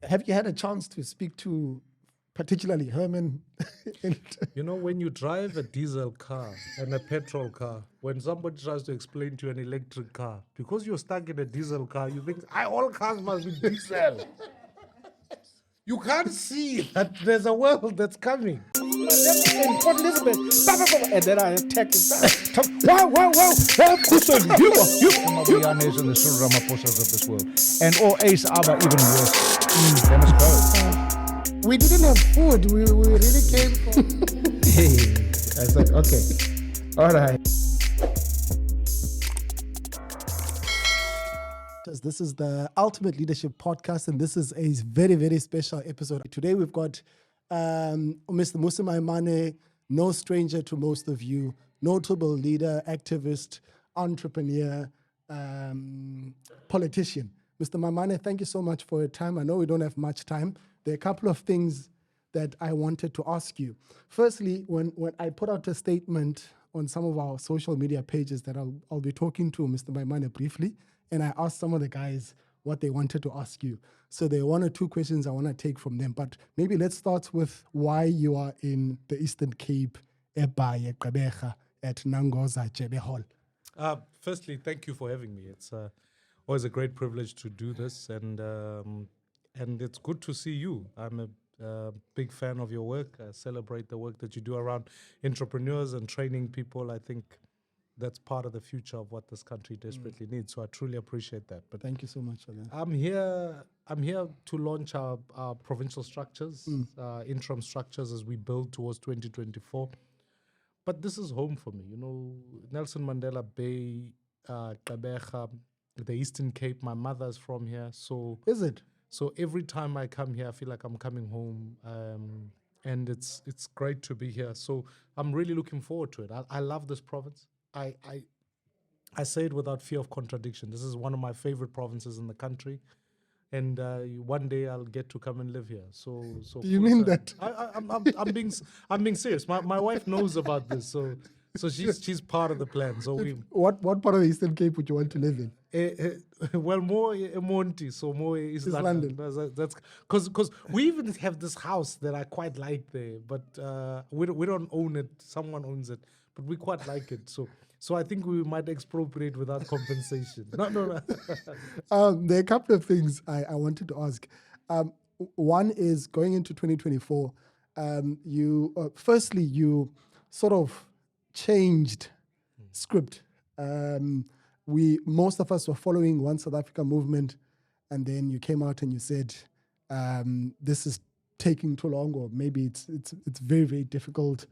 Have you had a chance to speak to particularly Herman? You know, when you drive a diesel car and a petrol car, when somebody tries to explain to you an electric car, because you're stuck in a diesel car, you think, all cars must be diesel. You can't see that there's a world that's coming. In Port Elizabeth, and then I attack him. Wow, Kusoni, Mabianes and the Cyril Ramaphosas of this world. And all Ace Abba even worse. They must go. We didn't have food. We really came from. I said, okay. All right. This is the Ultimate Leadership Podcast, and this is a very, very special episode. Today we've got Mr. Mmusi Maimane, no stranger to most of you, notable leader, activist, entrepreneur, politician. Mr. Maimane, thank you so much for your time. I know we don't have much time. There are a couple of things that I wanted to ask you. Firstly, when I put out a statement on some of our social media pages that I'll be talking to Mr. Maimane briefly, and I asked some of the guys what they wanted to ask you. So there are one or two questions I want to take from them. But maybe let's start with why you are in the Eastern Cape, eBaye, Gqeberha, at Nangoza Jebe Hall. Firstly, thank you for having me. It's always a great privilege to do this, and it's good to see you. I'm a big fan of your work. I celebrate the work that you do around entrepreneurs and training people. I think that's part of the future of what this country desperately needs. So I truly appreciate that. But thank you so much for that. I'm here to launch our provincial structures, interim structures as we build towards 2024. But this is home for me. You know, Nelson Mandela Bay, Gqeberha, the Eastern Cape. My mother's from here. So is it? So every time I come here, I feel like I'm coming home. And it's great to be here. So I'm really looking forward to it. I love this province. I say it without fear of contradiction. This is one of my favorite provinces in the country, and one day I'll get to come and live here. So do you mean that? I'm being serious. My wife knows about this, so she's part of the plan. So what part of the Eastern Cape would you want to live in? Well, more Monty, so more East London. That's because we even have this house that I quite like there, but we don't own it. Someone owns it, but we quite like it. So I think we might expropriate without compensation. No. There are a couple of things I wanted to ask. One is going into 2024. Firstly, you sort of changed script. Most of us were following One South Africa movement, and then you came out and you said, this is taking too long, or maybe it's very, very difficult.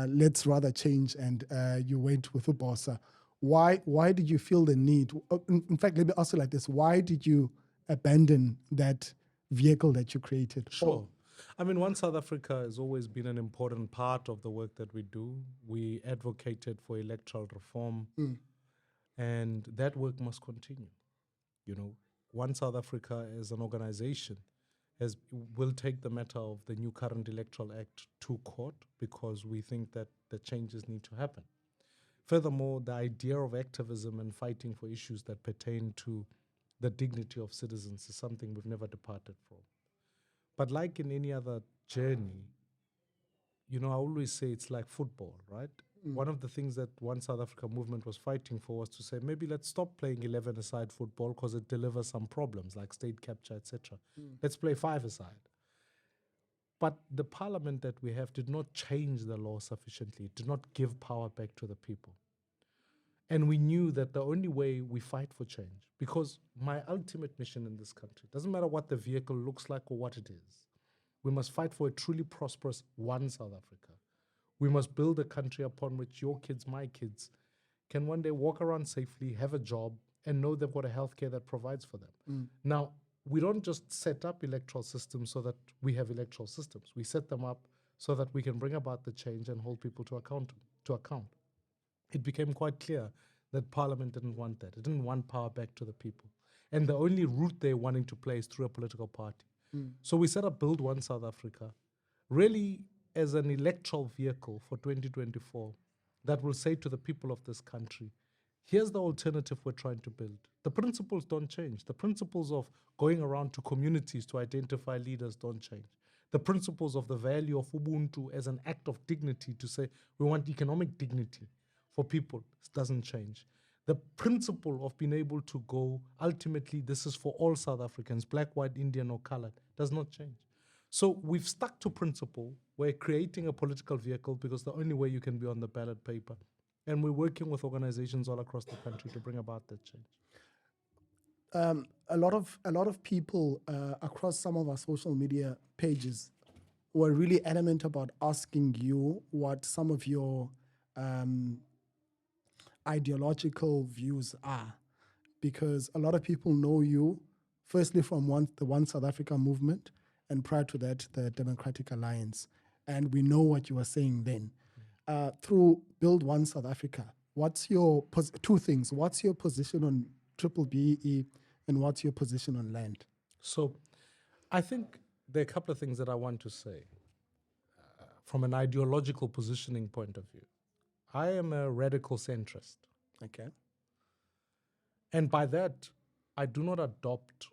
Let's rather change, and you went with the BOSA. Why did you feel the need? In fact, let me ask you like this. Why did you abandon that vehicle that you created? Sure. I mean, One South Africa has always been an important part of the work that we do. We advocated for electoral reform, and that work must continue. You know, One South Africa as an organization will take the matter of the new current Electoral Act to court, because we think that the changes need to happen. Furthermore, the idea of activism and fighting for issues that pertain to the dignity of citizens is something we've never departed from. But like in any other journey, you know, I always say it's like football, right? One of the things that One South Africa movement was fighting for was to say, maybe let's stop playing 11-a-side football because it delivers some problems like state capture, etc. Let's play 5-a-side. But the parliament that we have did not change the law sufficiently. It did not give power back to the people. And we knew that the only way we fight for change, because my ultimate mission in this country, doesn't matter what the vehicle looks like or what it is, we must fight for a truly prosperous One South Africa. We must build a country upon which your kids, my kids, can one day walk around safely, have a job, and know they've got a healthcare that provides for them. Now, we don't just set up electoral systems so that we have electoral systems. We set them up so that we can bring about the change and hold people to account. It became quite clear that Parliament didn't want that. It didn't want power back to the people. And the only route they're wanting to play is through a political party. So we set up Build One South Africa, really as an electoral vehicle for 2024 that will say to the people of this country, Here's the alternative we're trying to build. The principles don't change. The principles of going around to communities to identify leaders don't change. The principles of the value of Ubuntu as an act of dignity to say we want economic dignity for people doesn't change. The principle of being able to go, ultimately, this is for all South Africans, black, white, Indian, or colored, does not change. So we've stuck to principle. We're creating a political vehicle because the only way you can be on the ballot paper. And we're working with organizations all across the country to bring about that change. A lot of people across some of our social media pages were really adamant about asking you what some of your ideological views are, because a lot of people know you firstly from the One South Africa movement, and prior to that, the Democratic Alliance. And we know what you were saying then. Through Build One South Africa, what's your two things? What's your position on BBBEE, and what's your position on land? So I think there are a couple of things that I want to say from an ideological positioning point of view. I am a radical centrist. Okay. And by that, I do not adopt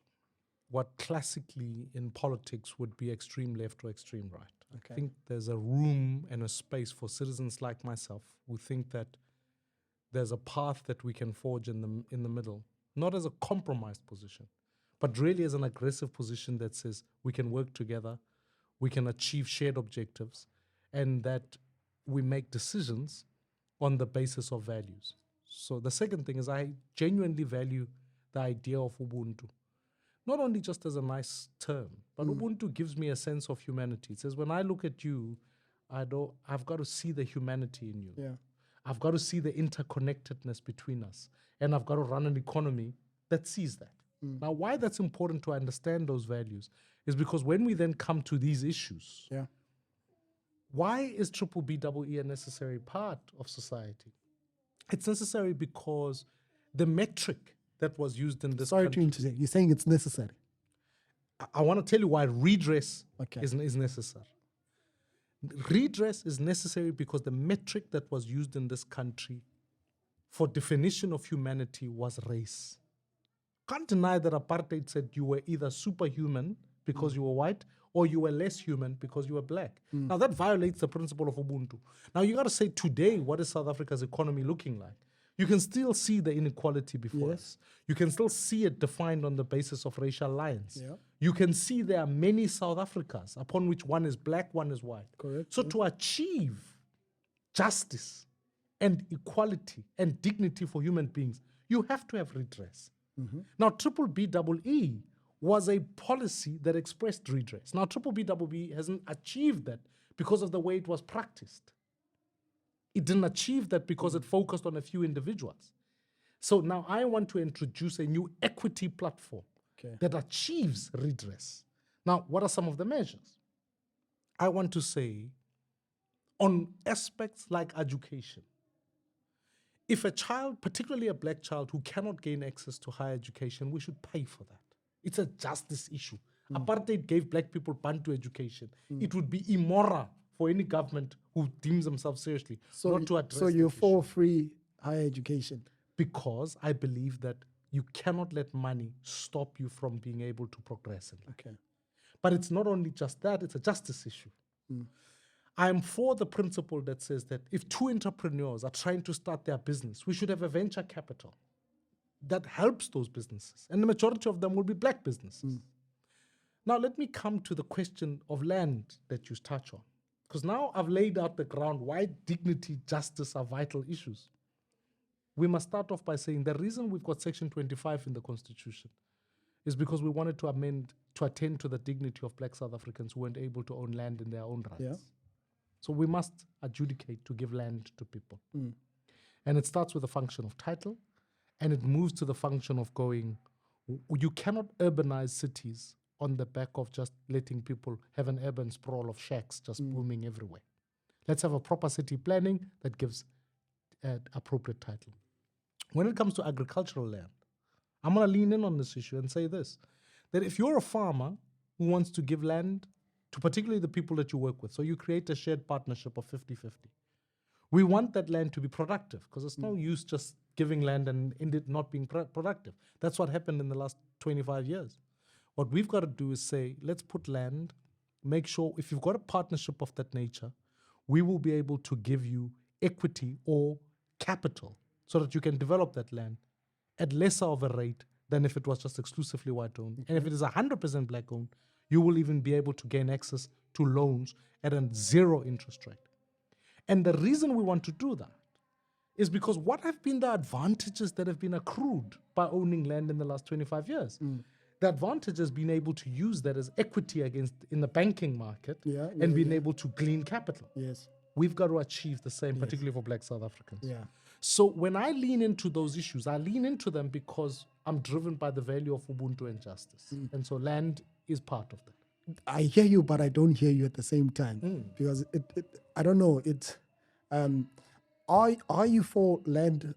what classically in politics would be extreme left or extreme right. Okay. I think there's a room and a space for citizens like myself who think that there's a path that we can forge in the middle, not as a compromised position, but really as an aggressive position that says we can work together, we can achieve shared objectives, and that we make decisions on the basis of values. So the second thing is I genuinely value the idea of Ubuntu. Not only just as a nice term, but Ubuntu gives me a sense of humanity. It says when I look at you, I've got to see the humanity in you. Yeah. I've got to see the interconnectedness between us. And I've got to run an economy that sees that. Now, why that's important to understand those values is because when we then come to these issues, Yeah. why is BBBEE a necessary part of society? It's necessary because the metric that was used in this Sorry country, to interject. You're saying it's necessary. I want to tell you why redress Okay. is necessary. Redress is necessary because the metric that was used in this country for definition of humanity was race. Can't deny that apartheid said you were either superhuman because you were white or you were less human because you were black. Now that violates the principle of Ubuntu. Now you got to say today, what is South Africa's economy looking like? You can still see the inequality before us. You can still see it defined on the basis of racial lines. Yeah. You can see there are many South Africas upon which one is black, one is white. Correct, So to achieve justice and equality and dignity for human beings, you have to have redress. Now, BBBEE was a policy that expressed redress. Now, BBBEE hasn't achieved that because of the way it was practiced. It didn't achieve that because it focused on a few individuals. So now I want to introduce a new equity platform that achieves redress. Now, what are some of the measures? I want to say on aspects like education, if a child, particularly a black child who cannot gain access to higher education, we should pay for that. It's a justice issue. Apartheid gave black people Bantu education. It would be immoral for any government who deems themselves seriously not to address So you're that for issue. free higher education? Because I believe that you cannot let money stop you from being able to progress in life. Okay. But it's not only just that, it's a justice issue. I am for the principle that says that if two entrepreneurs are trying to start their business, we should have a venture capital that helps those businesses. And the majority of them will be black businesses. Now, let me come to the question of land that you touch on. Because now I've laid out the ground why dignity, justice are vital issues. We must start off by saying the reason we've got Section 25 in the Constitution is because we wanted to amend to attend to the dignity of black South Africans who weren't able to own land in their own rights. Yeah. So we must adjudicate to give land to people. And it starts with the function of title, and it moves to the function of going, you cannot urbanize cities on the back of just letting people have an urban sprawl of shacks just booming everywhere. Let's have a proper city planning that gives appropriate title. When it comes to agricultural land, I'm going to lean in on this issue and say this, that if you're a farmer who wants to give land to particularly the people that you work with, so you create a shared partnership of 50-50, we want that land to be productive because it's no use just giving land and ended not being productive. That's what happened in the last 25 years. What we've got to do is say, let's put land, make sure if you've got a partnership of that nature, we will be able to give you equity or capital so that you can develop that land at lesser of a rate than if it was just exclusively white owned. And if it is 100% black owned, you will even be able to gain access to loans at a 0 interest rate. And the reason we want to do that is because what have been the advantages that have been accrued by owning land in the last 25 years? The advantage has been able to use that as equity against in the banking market and being able to glean capital. Yes. We've got to achieve the same, particularly for black South Africans. Yeah. So when I lean into those issues, I lean into them because I'm driven by the value of Ubuntu and justice. And so land is part of that. I hear you, but I don't hear you at the same time because I don't know. Are you for land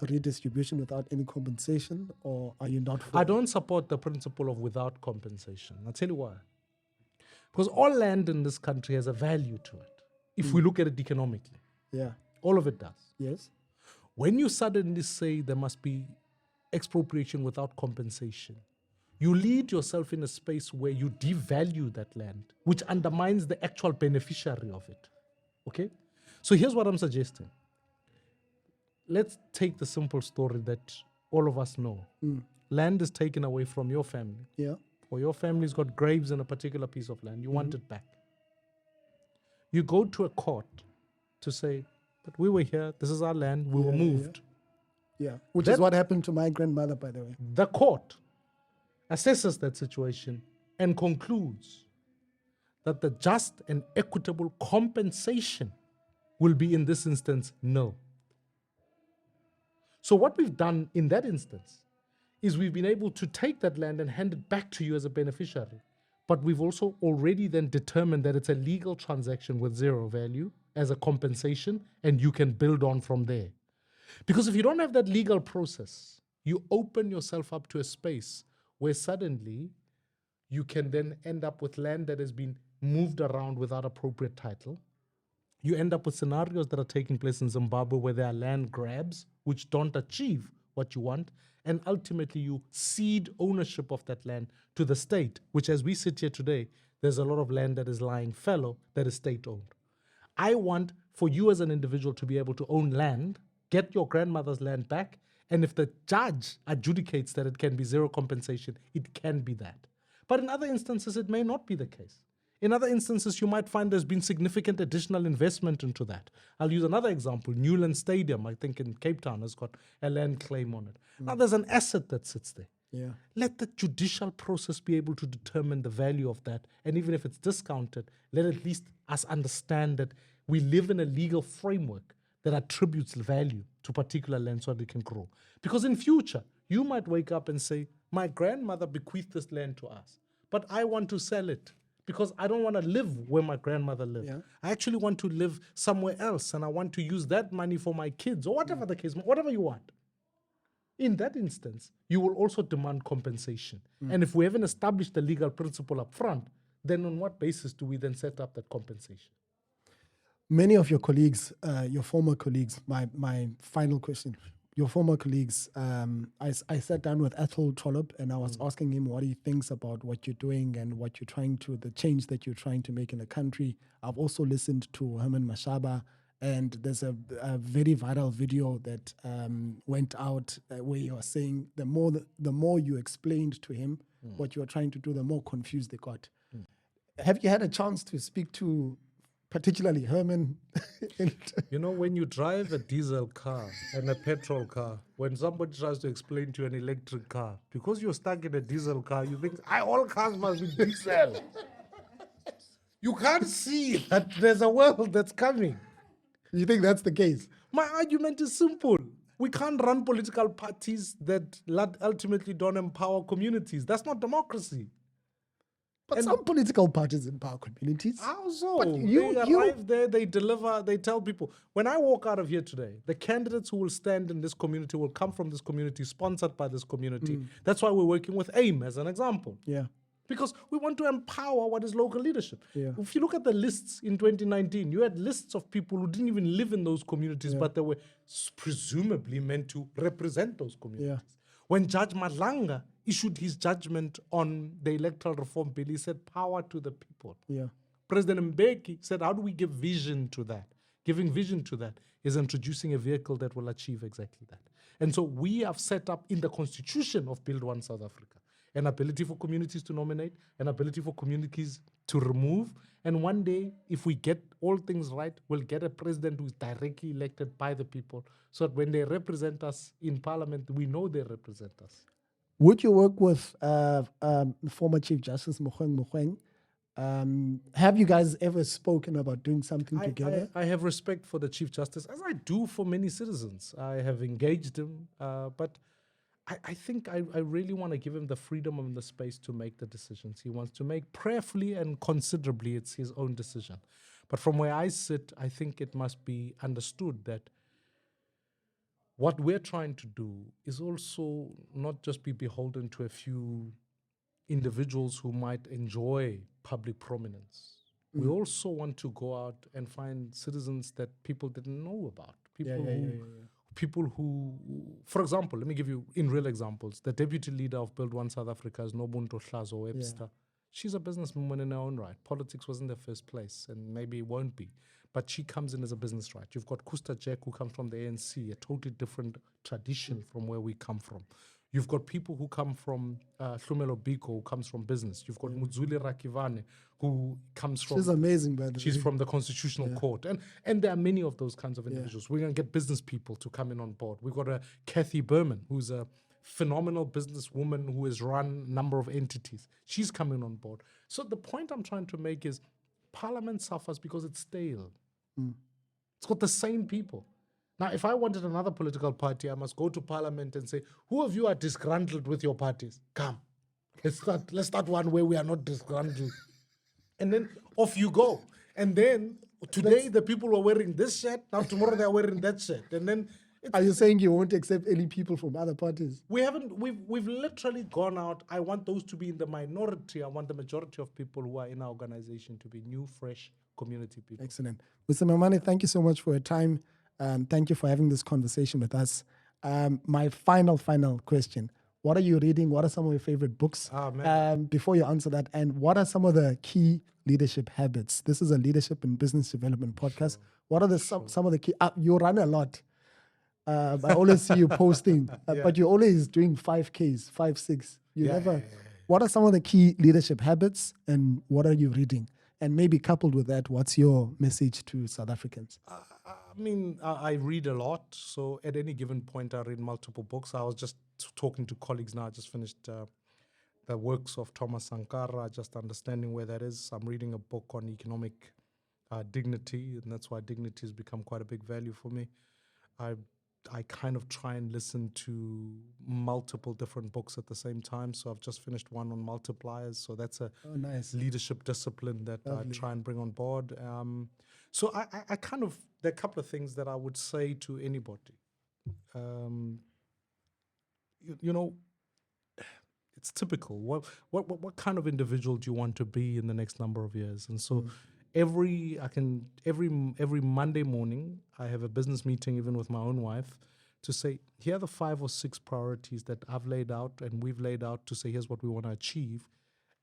redistribution without any compensation, or are you not for? I don't support the principle of without compensation. I'll tell you why. Because all land in this country has a value to it. If we look at it economically, all of it does. Yes. When you suddenly say there must be expropriation without compensation, you lead yourself in a space where you devalue that land, which undermines the actual beneficiary of it. Okay? So here's what I'm suggesting. Let's take the simple story that all of us know. Land is taken away from your family. Yeah. Or your family's got graves in a particular piece of land. You want it back. You go to a court to say, but we were here, this is our land, we were moved. Yeah. Which is what happened to my grandmother, by the way. The court assesses that situation and concludes that the just and equitable compensation will be, in this instance, no. So what we've done in that instance is we've been able to take that land and hand it back to you as a beneficiary. But we've also already then determined that it's a legal transaction with 0 value as a compensation, and you can build on from there. Because if you don't have that legal process, you open yourself up to a space where suddenly you can then end up with land that has been moved around without appropriate title. You end up with scenarios that are taking place in Zimbabwe where there are land grabs which don't achieve what you want, and ultimately you cede ownership of that land to the state, which as we sit here today, there's a lot of land that is lying fallow that is state-owned. I want for you as an individual to be able to own land, get your grandmother's land back, and if the judge adjudicates that it can be 0 compensation, it can be that. But in other instances, it may not be the case. In other instances, you might find there's been significant additional investment into that. I'll use another example. Newland Stadium, I think in Cape Town, has got a land claim on it. Now, there's an asset that sits there. Yeah. Let the judicial process be able to determine the value of that. And even if it's discounted, let at least us understand that we live in a legal framework that attributes value to particular land so that it can grow. Because in future, you might wake up and say, my grandmother bequeathed this land to us, but I want to sell it because I don't want to live where my grandmother lived. Yeah. I actually want to live somewhere else, and I want to use that money for my kids, or whatever the case, whatever you want. In that instance, you will also demand compensation. And if we haven't established the legal principle up front, then on what basis do we then set up that compensation? Many of your colleagues, your former colleagues, my final question, your former colleagues, I sat down with Ethel Trollop and I was asking him what he thinks about what you're doing and what you're trying to, the change that you're trying to make in the country. I've also listened to Herman Mashaba, and there's a very viral video that went out where you are saying the more you explained to him what you were trying to do, the more confused they got. Have you had a chance to speak to particularly Herman? You know, when you drive a diesel car and a petrol car, when somebody tries to explain to you an electric car, because you're stuck in a diesel car, you think, all cars must be diesel. You can't see that there's a world that's coming. You think that's the case? My argument is simple. We can't run political parties that ultimately don't empower communities. That's not democracy. But some political parties empower communities. How so? But They arrive there, they deliver, they tell people. When I walk out of here today, the candidates who will stand in this community will come from this community, sponsored by this community. That's why we're working with AIM as an example. Yeah. because we want to empower what is local leadership. Yeah. If you look at the lists in 2019, you had lists of people who didn't even live in those communities, but they were presumably meant to represent those communities. When Judge Madlanga issued his judgment on the electoral reform bill, he said, power to the people. Yeah. President Mbeki said, how do we give vision to that? Giving vision to that is introducing a vehicle that will achieve exactly that. And so we have set up in the constitution of Build One South Africa an ability for communities to nominate, an ability for communities to remove. And one day, if we get all things right, we'll get a president who's directly elected by the people, so that when they represent us in parliament, we know they represent us. Would you work with former Chief Justice Mogoeng? Have you guys ever spoken about doing something together? I have respect for the Chief Justice, as I do for many citizens. I have engaged him, but I think I really want to give him the freedom and the space to make the decisions he wants to make. Prayerfully and considerably, it's his own decision. But from where I sit, I think it must be understood that what we're trying to do is also not just be beholden to a few individuals who might enjoy public prominence. We also want to go out and find citizens that people didn't know about. People who, for example, let me give you in real examples. The deputy leader of Build One South Africa is Nobunto Hlazo Webster. She's a businesswoman in her own right. Politics wasn't her first place, and maybe it won't be. But she comes in as a business right. You've got Kusta Jack, who comes from the ANC, a totally different tradition from where we come from. You've got people who come from Luphumlo Biko, who comes from business. You've got Mudzuli Rakivane, who comes from... She's amazing, by the way. She's from the Constitutional Court. And there are many of those kinds of individuals. We're going to get business people to come in on board. We've got a Kathy Berman, who's a phenomenal businesswoman who has run a number of entities. She's coming on board. So the point I'm trying to make is Parliament suffers because it's stale. It's got the same people. Now, if I wanted another political party, I must go to Parliament and say, who of you are disgruntled with your parties? Come. Let's start one where we are not disgruntled. And then off you go. And then today the people were wearing this shirt, now tomorrow they're wearing that shirt. And then are you saying you won't accept any people from other parties? We've literally gone out. I want those to be in the minority. I want the majority of people who are in our organization to be new, fresh community people. Excellent. Mr. Maimane, thank you so much for your time. Thank you for having this conversation with us. My final question. What are you reading? What are some of your favorite books? Before you answer that, and what are some of the key leadership habits? This is a leadership and business development podcast. What are some of the key... you run a lot. I always see you posting, but you're always doing 5Ks, 5, 6. What are some of the key leadership habits, and what are you reading? And maybe coupled with that, what's your message to South Africans? I read a lot. So at any given point, I read multiple books. I was just talking to colleagues now. I just finished the works of Thomas Sankara, just understanding where that is. I'm reading a book on economic dignity, and that's why dignity has become quite a big value for me. I kind of try and listen to multiple different books at the same time. So I've just finished one on multipliers. So that's a nice leadership discipline that I try and bring on board. So I kind of, there are a couple of things that I would say to anybody. You know, it's typical. What kind of individual do you want to be in the next number of years? And so every Monday morning, I have a business meeting, even with my own wife, to say, here are the 5 or 6 priorities that I've laid out and we've laid out to say, here's what we want to achieve.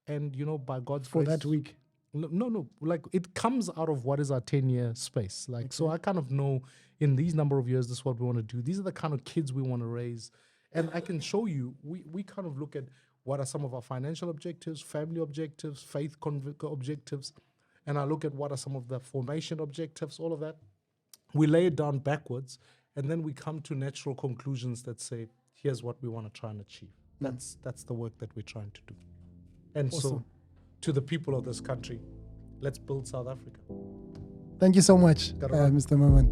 And, you know, by God's grace... For that week? No. Like, it comes out of what is our 10-year space. Like, so I kind of know in these number of years, this is what we want to do. These are the kind of kids we want to raise. And I can show you, we kind of look at what are some of our financial objectives, family objectives, faith objectives. And I look at what are some of the formation objectives, all of that. We lay it down backwards, and then we come to natural conclusions that say, here's what we want to try and achieve. That's the work that we're trying to do. And so, to the people of this country, let's build South Africa. Thank you so much, Mr. Maimane.